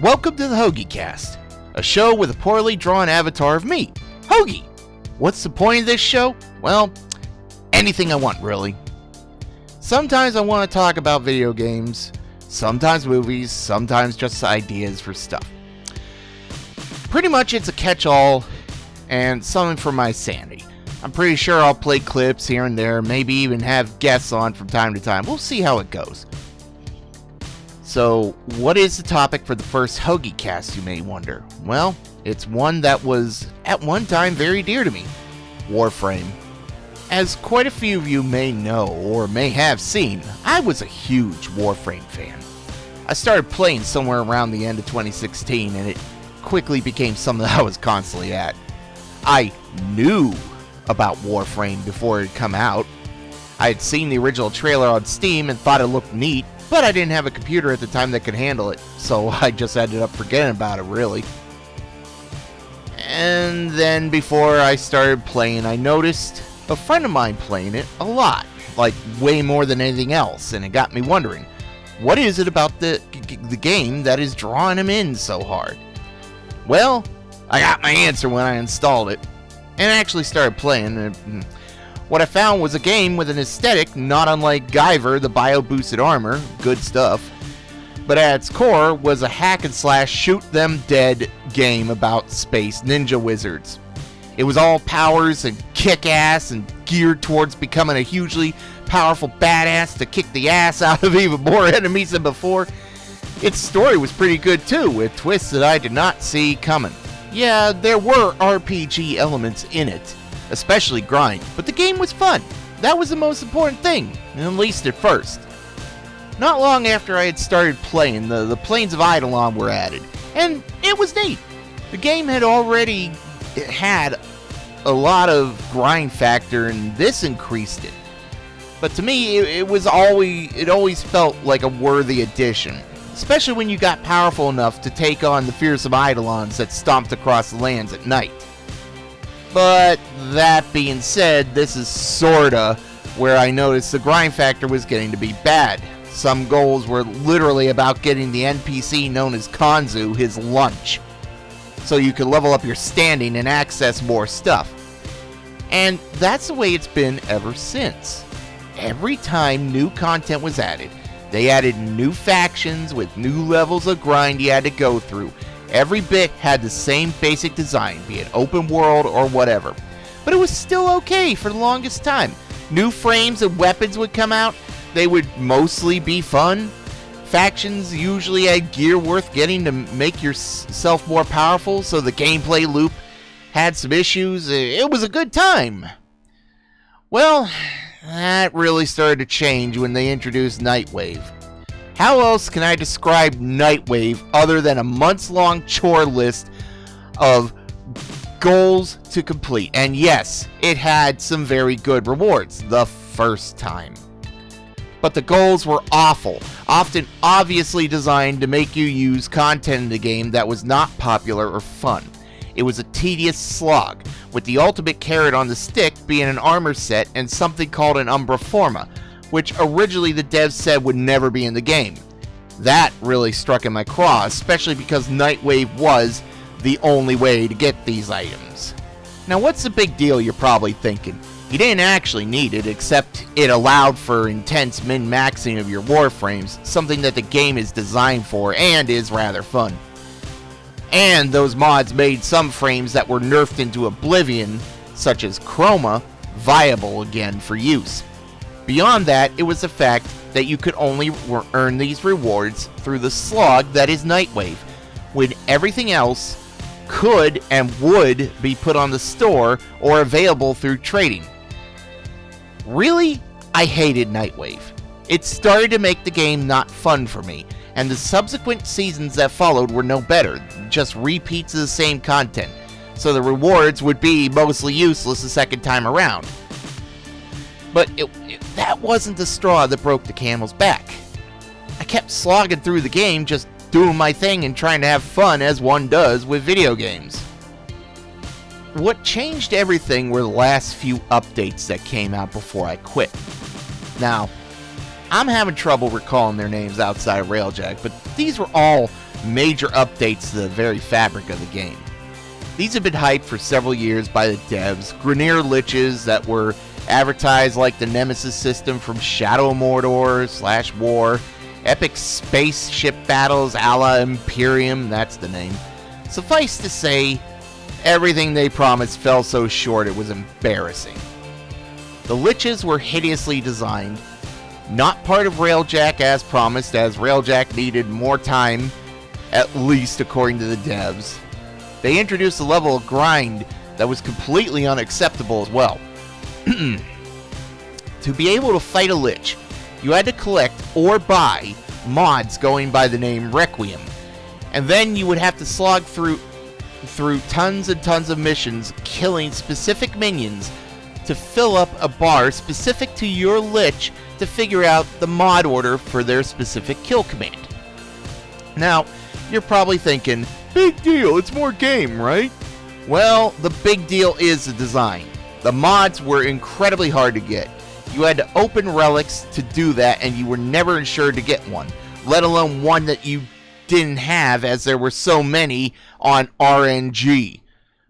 Welcome to the HoagieCast, a show with a poorly drawn avatar of me, Hoagie. What's the point of this show? Well, anything I want, really. Sometimes I want to talk about video games, sometimes movies, sometimes just ideas for stuff. Pretty much it's a catch-all and something for my sanity. I'm pretty sure I'll play clips here and there, maybe even have guests on from time to time. We'll see how it goes. So, what is the topic for the first HoagieCast, you may wonder? Well, it's one that was, at one time, very dear to me. Warframe. As quite a few of you may know, or may have seen, I was a huge Warframe fan. I started playing somewhere around the end of 2016, and it quickly became something that I was constantly at. I knew about Warframe before it had come out. I had seen the original trailer on Steam and thought it looked neat, but I didn't have a computer at the time that could handle it, so I just ended up forgetting about it, really. And then before I started playing, I noticed a friend of mine playing it a lot, like way more than anything else, and it got me wondering, what is it about the game that is drawing him in so hard? Well, I got my answer when I installed it, and actually started playing, and what I found was a game with an aesthetic not unlike Guyver, the bio-boosted armor, good stuff, but at its core was a hack-and-slash shoot-them-dead game about space ninja wizards. It was all powers and kick-ass and geared towards becoming a hugely powerful badass to kick the ass out of even more enemies than before. Its story was pretty good too, with twists that I did not see coming. Yeah, there were RPG elements in it, especially grind, but the game was fun. That was the most important thing, at least at first. Not long after I had started playing, the Plains of Eidolon were added, and it was neat. The game had already had a lot of grind factor, and this increased it. But to me, it always felt like a worthy addition, especially when you got powerful enough to take on the fearsome Eidolons that stomped across the lands at night. But that being said, this is sorta where I noticed the grind factor was getting to be bad. Some goals were literally about getting the NPC known as Kanzu his lunch, so you could level up your standing and access more stuff. And that's the way it's been ever since. Every time new content was added, they added new factions with new levels of grind you had to go through. Every bit had the same basic design, be it open world or whatever. But it was still okay for the longest time. New frames and weapons would come out. They would mostly be fun. Factions usually had gear worth getting to make yourself more powerful, so the gameplay loop had some issues. It was a good time. Well, that really started to change when they introduced Nightwave. How else can I describe Nightwave other than a months-long chore list of goals to complete? And yes, it had some very good rewards the first time. But the goals were awful, often obviously designed to make you use content in the game that was not popular or fun. It was a tedious slog, with the ultimate carrot on the stick being an armor set and something called an Umbra Forma, which originally the devs said would never be in the game. That really struck in my craw, especially because Nightwave was the only way to get these items. Now what's the big deal, you're probably thinking? You didn't actually need it, except it allowed for intense min-maxing of your Warframes, something that the game is designed for and is rather fun. And those mods made some frames that were nerfed into oblivion, such as Chroma, viable again for use. Beyond that, it was the fact that you could only earn these rewards through the slog that is Nightwave, when everything else could and would be put on the store or available through trading. Really, I hated Nightwave. It started to make the game not fun for me, and the subsequent seasons that followed were no better, just repeats of the same content, so the rewards would be mostly useless the second time around. But that wasn't the straw that broke the camel's back. I kept slogging through the game, just doing my thing and trying to have fun as one does with video games. What changed everything were the last few updates that came out before I quit. Now, I'm having trouble recalling their names outside of Railjack, but these were all major updates to the very fabric of the game. These have been hyped for several years by the devs. Grineer Liches that were advertised like the Nemesis system from Shadow of Mordor / War, epic spaceship battles a la Imperium, that's the name. Suffice to say, everything they promised fell so short it was embarrassing. The Liches were hideously designed, not part of Railjack as promised, as Railjack needed more time, at least according to the devs. They introduced a level of grind that was completely unacceptable as well. To be able to fight a Lich, you had to collect or buy mods going by the name Requiem, and then you would have to slog through tons and tons of missions, killing specific minions to fill up a bar specific to your Lich to figure out the mod order for their specific kill command. Now, you're probably thinking, big deal, it's more game, right? Well, the big deal is the design. The mods were incredibly hard to get. You had to open relics to do that, and you were never ensured to get one, let alone one that you didn't have, as there were so many on RNG.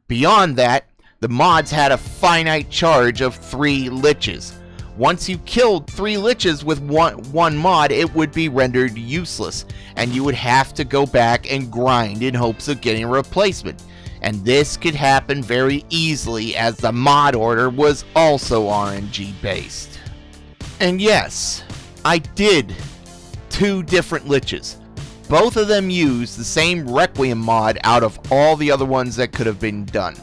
Beyond that, the mods had a finite charge of 3 Liches. Once you killed 3 Liches with one mod, it would be rendered useless, and you would have to go back and grind in hopes of getting a replacement. And this could happen very easily, as the mod order was also RNG based. And yes, I did 2 different Liches. Both of them used the same Requiem mod out of all the other ones that could have been done.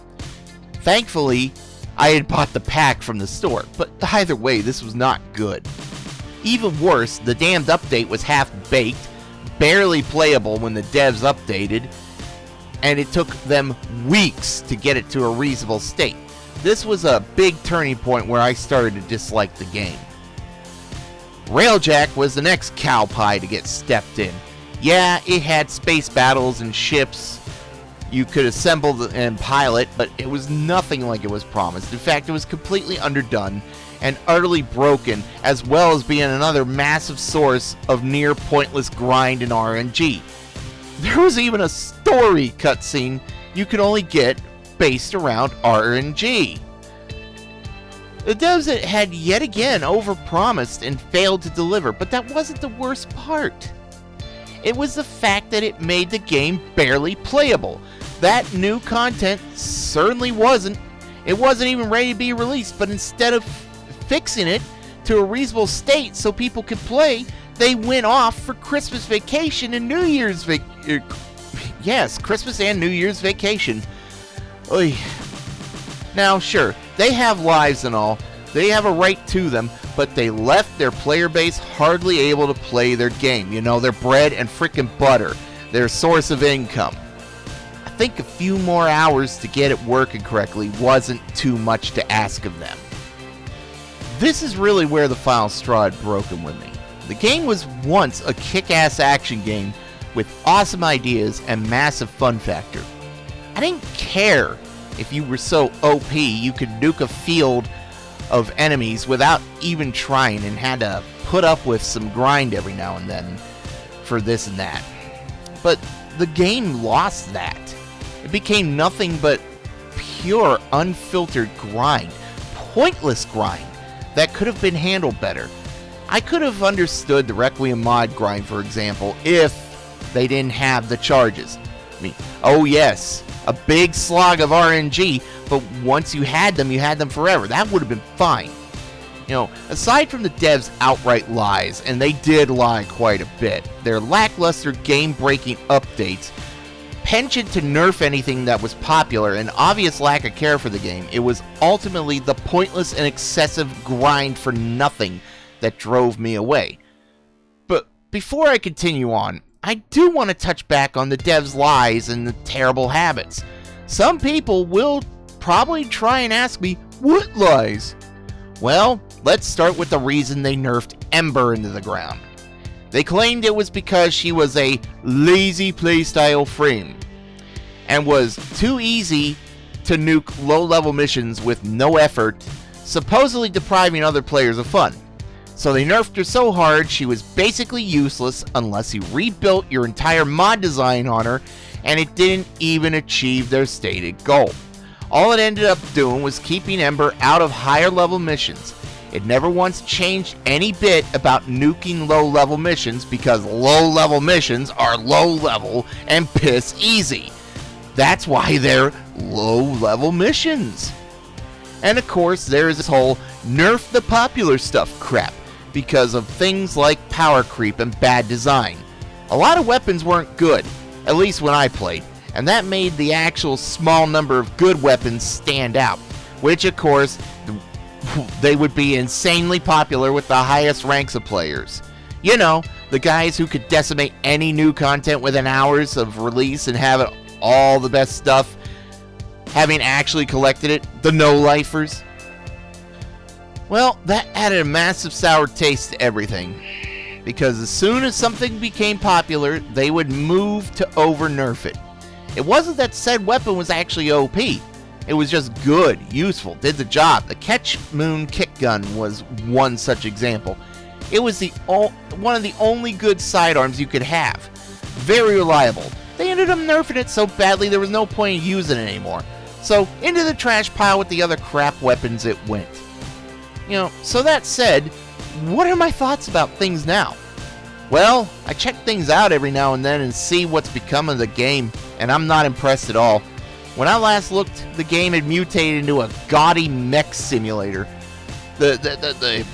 Thankfully, I had bought the pack from the store, but either way, this was not good. Even worse, the damned update was half-baked, barely playable when the devs updated, and it took them weeks to get it to a reasonable state. This was a big turning point where I started to dislike the game. Railjack was the next cow pie to get stepped in. Yeah, it had space battles and ships you could assemble and pilot, but it was nothing like it was promised. In fact, it was completely underdone and utterly broken, as well as being another massive source of near pointless grind and RNG. There was even a story cutscene you could only get based around RNG. The devs had yet again overpromised and failed to deliver, but that wasn't the worst part. It was the fact that it made the game barely playable. That new content certainly wasn't. It wasn't even ready to be released, but instead of fixing it to a reasonable state so people could play, they went off for Christmas vacation and New Year's Christmas and New Year's vacation. Oy. Now, sure, they have lives and all. They have a right to them, but they left their player base hardly able to play their game. You know, their bread and frickin' butter, their source of income. I think a few more hours to get it working correctly wasn't too much to ask of them. This is really where the final straw had broken with me. The game was once a kick-ass action game with awesome ideas and massive fun factor. I didn't care if you were so OP you could nuke a field of enemies without even trying and had to put up with some grind every now and then for this and that. But the game lost that. It became nothing but pure, unfiltered grind. Pointless grind that could have been handled better. I could have understood the Requiem mod grind, for example, if they didn't have the charges. I mean, oh yes, a big slog of RNG, but once you had them forever. That would have been fine. You know, aside from the devs' outright lies, and they did lie quite a bit, their lackluster game-breaking updates, penchant to nerf anything that was popular, and obvious lack of care for the game, it was ultimately the pointless and excessive grind for nothing that drove me away. But before I continue on, I do want to touch back on the devs' lies and the terrible habits. Some people will probably try and ask me, what lies? Well, let's start with the reason they nerfed Ember into the ground. They claimed it was because she was a lazy playstyle frame and was too easy to nuke low-level missions with no effort, supposedly depriving other players of fun. So they nerfed her so hard she was basically useless unless you rebuilt your entire mod design on her, and it didn't even achieve their stated goal. All it ended up doing was keeping Ember out of higher level missions. It never once changed any bit about nuking low level missions because low level missions are low level and piss easy. That's why they're low level missions. And of course there's this whole nerf the popular stuff crap because of things like power creep and bad design. A lot of weapons weren't good, at least when I played, and that made the actual small number of good weapons stand out, which of course they would be insanely popular with the highest ranks of players. You know, the guys who could decimate any new content within hours of release and have it all the best stuff, having actually collected it, the no-lifers. Well, that added a massive sour taste to everything, because as soon as something became popular, they would move to over-nerf it. It wasn't that said weapon was actually OP. It was just good, useful, did the job. The Catch Moon Kick Gun was one such example. It was one of the only good sidearms you could have. Very reliable. They ended up nerfing it so badly there was no point in using it anymore. So into the trash pile with the other crap weapons it went. You know, so that said, what are my thoughts about things now? Well, I check things out every now and then and see what's become of the game, and I'm not impressed at all. When I last looked, the game had mutated into a gaudy mech simulator. The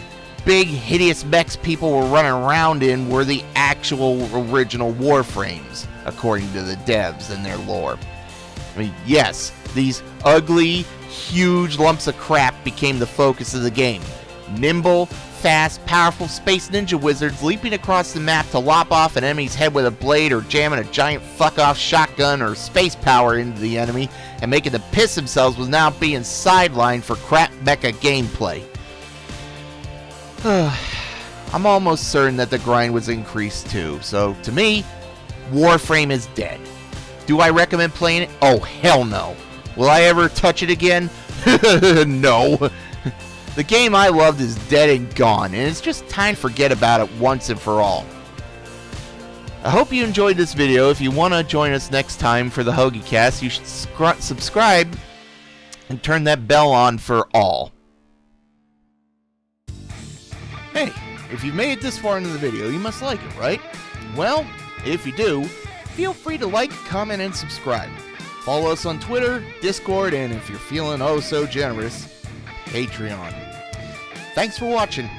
big, hideous mechs people were running around in were the actual original Warframes, according to the devs and their lore. I mean, yes, these ugly, huge lumps of crap became the focus of the game. Nimble, fast, powerful space ninja wizards leaping across the map to lop off an enemy's head with a blade or jamming a giant fuck-off shotgun or space power into the enemy and making them piss themselves was now being sidelined for crap mecha gameplay. I'm almost certain that the grind was increased too, so to me, Warframe is dead. Do I recommend playing it? Oh, hell no. Will I ever touch it again? No. The game I loved is dead and gone, and it's just time to forget about it once and for all. I hope you enjoyed this video. If you want to join us next time for the HoagieCast, you should subscribe and turn that bell on for all. Hey, if you've made it this far into the video, you must like it, right? Well, if you do, feel free to like, comment, and subscribe. Follow us on Twitter, Discord, and if you're feeling oh so generous, Patreon. Thanks for watching.